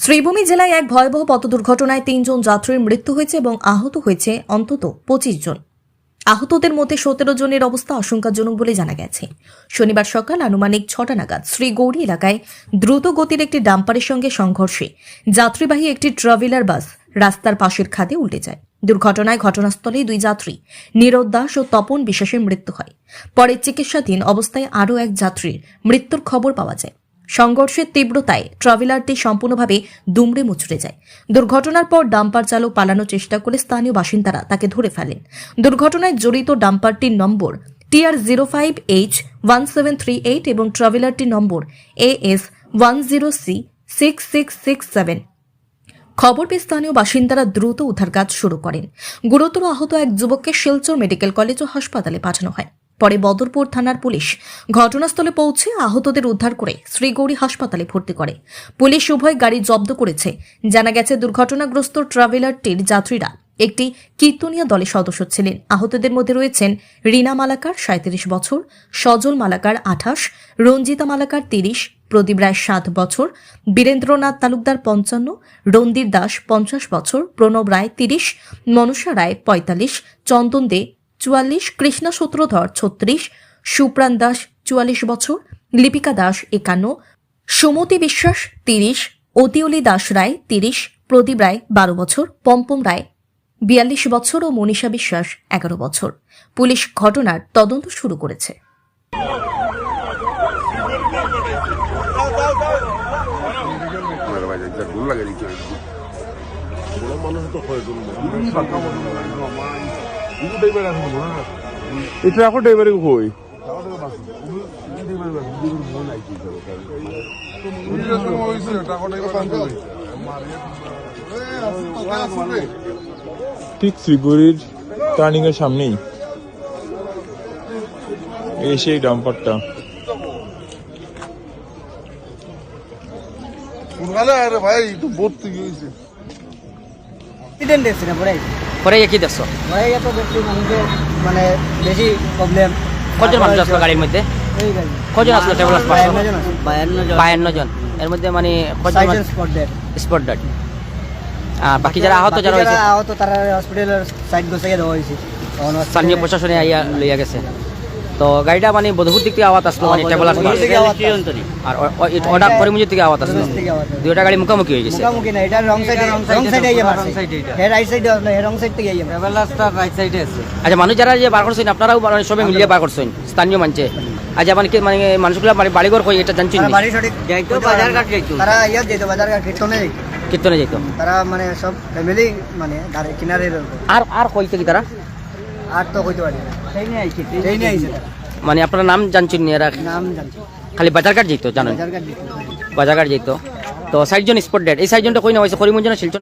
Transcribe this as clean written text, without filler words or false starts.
শ্রীভূমি জেলায় এক ভয়াবহ পথ দুর্ঘটনায় ৩ জন যাত্রীর মৃত্যু হয়েছে এবং আহত হয়েছে অন্তত ২৫ জন। আহতদের মধ্যে ১৭ জনের অবস্থা আশঙ্কাজনক বলে জানা গেছে। শনিবার সকাল আনুমানিক ৬টা নাগাদ শ্রীগৌরী এলাকায় দ্রুত গতির একটি ডাম্পারের সঙ্গে সংঘর্ষে যাত্রীবাহী একটি ট্রাভেলার বাস রাস্তার পাশের খাদে উল্টে যায়। দুর্ঘটনায় ঘটনাস্থলে ২ যাত্রী নীরদ দাস ও তপন বিশ্বাসের মৃত্যু হয়। পরে চিকিৎসাধীন অবস্থায় আরও এক যাত্রীর মৃত্যুর খবর পাওয়া যায়। সংঘর্ষের তীব্রতায় ট্রাভেলারটি সম্পূর্ণভাবে দুমড়ে মুচড়ে যায়। দুর্ঘটনার পর ডাম্পার চালক পালানোর চেষ্টা করে স্থানীয় বাসিন্দারা তাকে ধরে ফেলেন। দুর্ঘটনায় জড়িত ডাম্পারটির নম্বর TR05H1738 এবং ট্রাভেলারটির নম্বর AS10C6667। খবর পেয়ে স্থানীয় বাসিন্দারা দ্রুত উদ্ধার কাজ শুরু করেন। গুরুতর আহত এক যুবককে শিলচর মেডিকেল কলেজ ও হাসপাতালে পাঠানো হয়। পরে বদরপুর থানার পুলিশ ঘটনাস্থলে পৌঁছে আহতদের উদ্ধার করে শ্রীগৌরী হাসপাতালে ভর্তি করে। পুলিশ উভয় গাড়ি জব্দ করেছে। জানা গেছে দুর্ঘটনাগ্রস্ত ট্রাভেলারটির যাত্রীরা একটি কীর্তনীয় দলের সদস্য ছিলেন। আহতদের মধ্যে রয়েছেন রীনা মালাকার ৩৭ বছর, সজল মালাকার ২৮, রঞ্জিতা মালাকার ৩০, প্রদীপ রায় ৭ বছর, বীরেন্দ্রনাথ তালুকদার ৫৫, রন্দীর দাস ৫০ বছর, প্রণব রায় ৩০, মনুষা রায় ৪৫, চন্দন দে ৪৪, কৃষ্ণা সূত্রধর ৩৬, সুপ্রাণ দাস ৪৪ বছর, লিপিকা দাস ৫১, সুমতি বিশ্বাস ৩০, অতিউলি দাস রায় ৩০, প্রদীপ রায় ১২ বছর, পম্পম রায় ৪২ বছর ও মনীষা বিশ্বাস ১১ বছর। পুলিশ ঘটনার তদন্ত শুরু করেছে। এটা এখন ড্রাইভারে কই ঠিক শ্রীগৌরীর টার্নিং এর সামনেই এসে এই ডাম্পারটা ভাই একটু ভর্তি হয়েছে পরে কি দেখছো? মানে বেশি প্রবলেম। কজন মানুষ আসলো গাড়ির মধ্যে? কজন আসলো? 52 জন। এর মধ্যে মানে স্পট ডেড। আর বাকি যারা আহত যারা হয়েছে আহত তারা হসপিটালের সাইড গোছাইয়া দেওয়া হয়েছে। স্থানীয় প্রশাসনে আইয়া লইয়া গেছে। তো গাড়িটা মানে বদরপুর দিক থেকে আওয়াজ আসলো, মানে টেবল আসলো, আর ওটা করিমগঞ্জ থেকে আওয়াজ আসলো। দুইটা গাড়ি মুখোমুখি হয়ে গেছে। মুখোমুখি না, এটা রং সাইডে আইয়া মারছে। হে রাইট সাইডে আসলে হে রং সাইড থেকে আইয়া ট্রাভেলারটা রাইট সাইডে আছে। আচ্ছা, মানুষ যারা যে বার করছেন আপনারাও সবাই মিলিয়ে বার করছেন স্থানীয় মানছে? আচ্ছা, মানে কি মানে মানুষগুলো মানে বাড়িঘর কই এটা জানছেন? বাড়ি সঠিক যাইতো, বাজার ঘাট যাইতো, তারা ইয়া যাইতো, বাজার ঘাট কীর্তনে যাইতো তারা, মানে সব ফ্যামিলি মানে গাড়ি কিনারে। আর কইতে কি তারা? আর তো কইতে পারি না, সেই নিয়ে আইছে মানে আপনার নাম জানছেন? এরা নাম জানছি, খালি বাজারঘাট যেত, জানেন? বাজার ঘাট বাজারঘাট যেত। তো ৬০ জন স্পট ডেড। এই ৬০ জনটা কই না হয়েছে? করিমগঞ্জ না শিলচর?